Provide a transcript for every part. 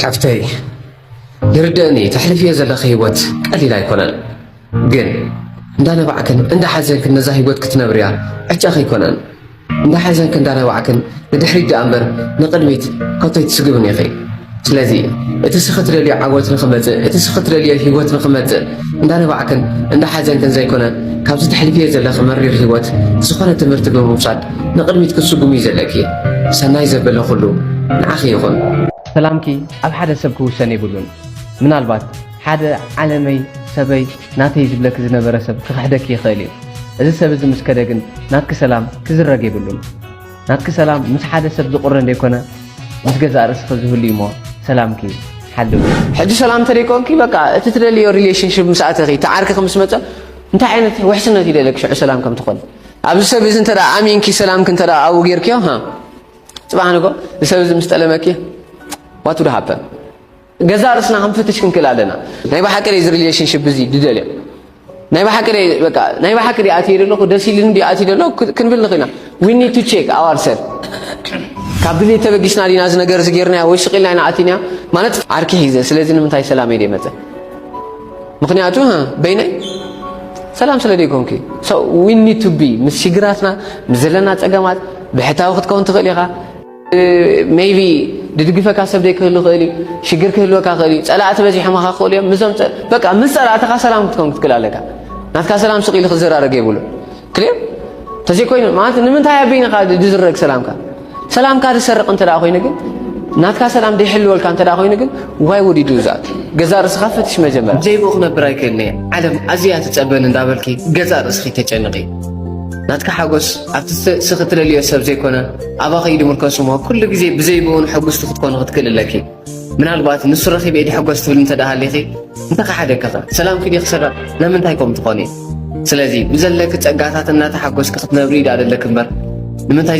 حفتي يردني تحلف يا زلخ هيوت قليل يكونن جن እንዳነ ባዕከን እንዳ ሓዘንክ ነዛ ህይወት ክትነብርያ ዕጫኺ ይኮነን እንዳ ሓዘንክ እንዳነ ባዕከን ንድሕሪት ደኣምበር ንቕድሚት ከቶይ ትስግብን ይኸ ስለዚ እቲ ስኽትደልዮ ዓወት ንኽመፅእ እቲ ስኽትደልዮ ህይወት ንኽመፅእ እንዳነ ባዕከን እንዳ ሓዘንክን ዘይኮነ ካብዚ ተሕልፍየ ዘለኸ መሪር ህይወት ዝኾነ ትምህርቲ ብምውሳድ ንቕድሚት ክትስጉም እዩ ዘለኪ ሰናይ ዘበለ ኩሉ ንዓኺ ይኹን ሰላምኪ ኣብ ሓደ ሰብ ክውሰን ይብሉን ምናልባት ሓደ ዓለመይ ሰበይ ናተይ ዝብለክ ዝነበረ ሰብ ክሕደክ ይኽእል እዩ እዚ ሰብ እዚ ምስ ከደ ግን ናትክ ሰላም ክዝረግ ይብሉን ናትክ ሰላም ምስ ሓደ ሰብ ዝቁረ እንደይኮነ ምስ ገዛእ ርእስኺ ዝህሉ እሞ ሰላምኪ ሓልው ሕጂ ሰላም ተደይኮንኪ በቃ እቲ ትደልዮ ሪሌሽንሽፕ ምስ ኣተኺ ተዓርክኺ ምስ መፀ እንታይ ዓይነት ውሕስነት ይደለክ ሽዑ ሰላም ከም ትኾን ኣብዚ ሰብ እዚ እንተዳ ኣሚንኪ ሰላምክ እንተዳ ኣብኡ ጌርክዮ ፅባሕ ንጎ እዚ ሰብ እዚ ምስ ጠለመኪ ዋት ውድ ሃፐን ገዛ ርስና ክንፍትሽ ክንክእል ኣለና ናይ ባሓቀለ እዚ ሪሌሽንሽፕ እዚ ድደልዮ ናይ ባሓቀለ ኣትየ ደለኹ ደስ ኢሉን ዲ ኣትየ ደለኹ ክንብል ንኽእልና ዊ ኒድ ቱ ቼክ ኣወር ሰልፍ ካብ ድሌት ተበጊስና ዲና እዚ ነገር እዚ ጌርናያ ወይ ስቂልና ኢና ኣትይናያ ማለት ዓርኪ ሒዘ ስለዚ ንምንታይ ሰላም እየ መፀ ምክንያቱ በይነይ ሰላም ስለ ደይኮንኪ ዊ ኒድ ቱ ቢ ምስ ሽግራትና ምስ ዘለና ፀገማት ብሕታዊ ክትከውን ትኽእል ኢኻ ሜይቢ ድድግፈካ ሰብ ደይክህሉ ክእል ሽግር ክህልወካ ክእል ፀላእቲ በዚሖም ካ ክእሉ እዮም ምዞም በቃ ምስ ፀላእትኻ ሰላም ክትከውን ክትክእል ኣለካ ናትካ ሰላም ስቕ ኢሉ ክዘራረግ የብሉ ክልዮ ተዘይኮይኑ ማለት ንምንታይ ኣበይንኻ ድዝረግ ሰላምካ ዝሰርቕ እንተ ደኣ ኮይኑ ግን ናትካ ሰላም ደይሕልወልካ እንተ ደኣ ኮይኑ ግን ዋይ ውድ ዩ ዱ ዛት ገዛ ርእስኻ ፈትሽ መጀመርያ ዘይብኡ ክነብር ኣይክእልኒ ዓለም ኣዝያ ትፀበን እንዳበልኪ ገዛ ርእስኺ ተጨንቂ ናትካ ሓጎስ ኣብቲ ስኽትደልዮ ሰብ ዘይኮነ ኣባኸ ይድምርከሱ እሞ ኩሉ ግዜ ብዘይብኡን ሕጉስቲ ክትኮኑ ክትክእል ኣለኪ ምናልባት ንሱ ረኺበ እየ ሕጎስ ትብል እንተዳሃለኺ እንታይ ሓደከኸ ሰላም ክዲ ክስረቕ ንምንታይ ከም ትኾኒ ስለዚ ብዘለኪ ፀጋታት እናተሓጎስኪ ክትነብሪ ኢዳ ደለክ እምበር ንምንታይ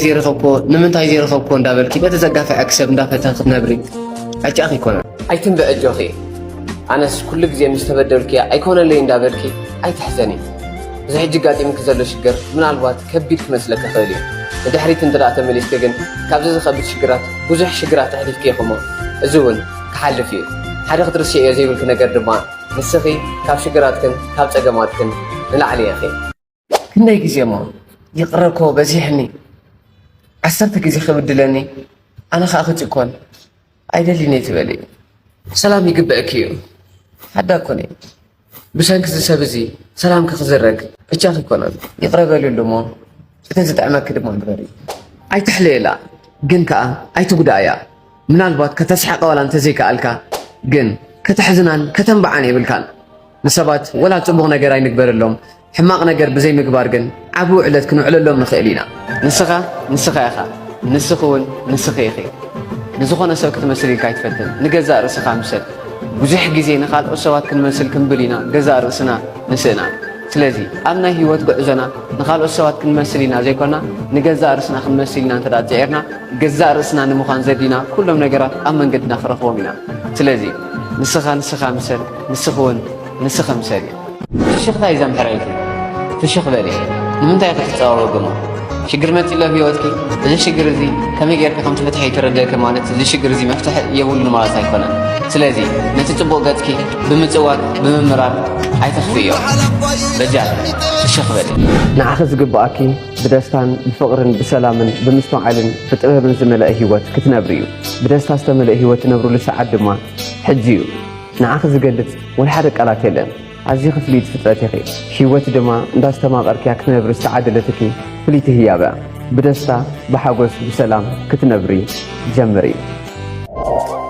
ዘይረኸብኮ እንዳበልኪ በተዘጋፈዐክ ሰብ እንዳፈተህ ክትነብሪ ዕጫኺ ይኮነ ኣይትንብዕጆኺ ኣነስ ኩሉ ግዜ ምስ ተበደልኪ ኣይኮነለይ እንዳበልኪ ኣይትሕዘኒ እዚ ሕጂ ጋጢምክ ዘሎ ሽግር ምናልባት ከቢድ ክመስለካ ክእል እዩ ንድሕሪት እንተዳ ተመሊስከ ግን ካብዚ ዝኸብድ ሽግራት ብዙሕ ሽግራት ተሕሊፍከ ኢኹሞ እዚ እውን ክሓልፍ እዩ ሓደ ክትርስዕዮ ዘይብልክ ነገር ድማ ንስኺ ካብ ሽግራትክን ካብ ፀገማትክን ንላዕሊ ኢኺ ክንደይ ግዜ እሞ ይቕረኮ በዚሕኒ 10 ግዜ ክብድለኒ ኣነ ከዓ ክጭኮን ኣይደሊኒ ትበል እዩ ሰላም ይግብአክ እዩ ሓዳ ኮነ ብሰንኪ እዚ ሰብ እዚ ሰላምኪ ክዝረግ ዕጫኺ ይኮነን ይቕረበልሉ እሞ እቲ ዝጥዕመኪ ድማ ንበሪ ኣይትሕልየላ ግን ከዓ ኣይትጉዳእያ ምናልባት ከተስሓቐ ዋላ እንተዘይከኣልካ ግን ከተሕዝናን ከተንበዓን የብልካን ንሰባት ወላ ፅቡቕ ነገር ኣይንግበረሎም ሕማቕ ነገር ብዘይምግባር ግን ዓብኡ ዕለት ክንውዕለሎም ንኽእል ኢና ንስኻ ኢኻ ንስኺ እውን ንስኺ ኢኺ ንዝኾነ ሰብ ክትመስል ኢልካ ኣይትፈትን ንገዛእ ርእስኻ ምሰል ብዙሕ ግዜ ንኻልኦት ሰባት ክንመስል ክንብል ኢና ገዛእ ርእስና ንስእና ስለዚ ኣብ ናይ ህይወት ጉዕዞና ንኻልኦት ሰባት ክንመስል ኢና ዘይኮና ንገዛእ ርእስና ክንመስል ኢና እንተዳ ፅዒርና ገዛእ ርእስና ንምዃን ዘዲና ኩሎም ነገራት ኣብ መንገድና ክረኽቦም ኢና ስለዚ ንስኻ ምሰል ንስኺ እውን ንስኺ ምሰል እዩ ፍሽኽታ እዩ ዘምሕረልኪ ፍሽኽ በሊ ንምንታይ ክትፀባበግሞ ሽግር መፂሎ ህይወትኪ እዚ ሽግር እዚ ከመይ ጌርካ ከም ትፍትሐ ይትረድእክ ማለት እዚ ሽግር እዚ መፍትሒ የብሉን ማለት ኣይኮነን ስለዚ ነቲ ፅቡቕ ገፅኪ ብምፅዋት ብምምራር ኣይተኽፍዮ በጃል ፍሽኽ በሊ ንዓኺ ዝግባኣኪ ብደስታን ብፍቕርን ብሰላምን ብምስትውዓልን ብጥበብን ዝመልአ ህይወት ክትነብሪ እዩ ብደስታ ዝተመልአ ህይወት ትነብሩሉ ሰዓት ድማ ሕጂ እዩ ንዓኺ ዝገልፅ ወይ ሓደ ቃላት የለን ኣዝዩ ክፍሊት ፍጥረት ኢኺ ህይወት ድማ እንዳስተማቐርክያ ክትነብሪ ዝተዓደለትኪ ፍሊት ህያበ ብደስታ ብሓጎስ ብሰላም ክትነብሪ ጀምሪ እዩ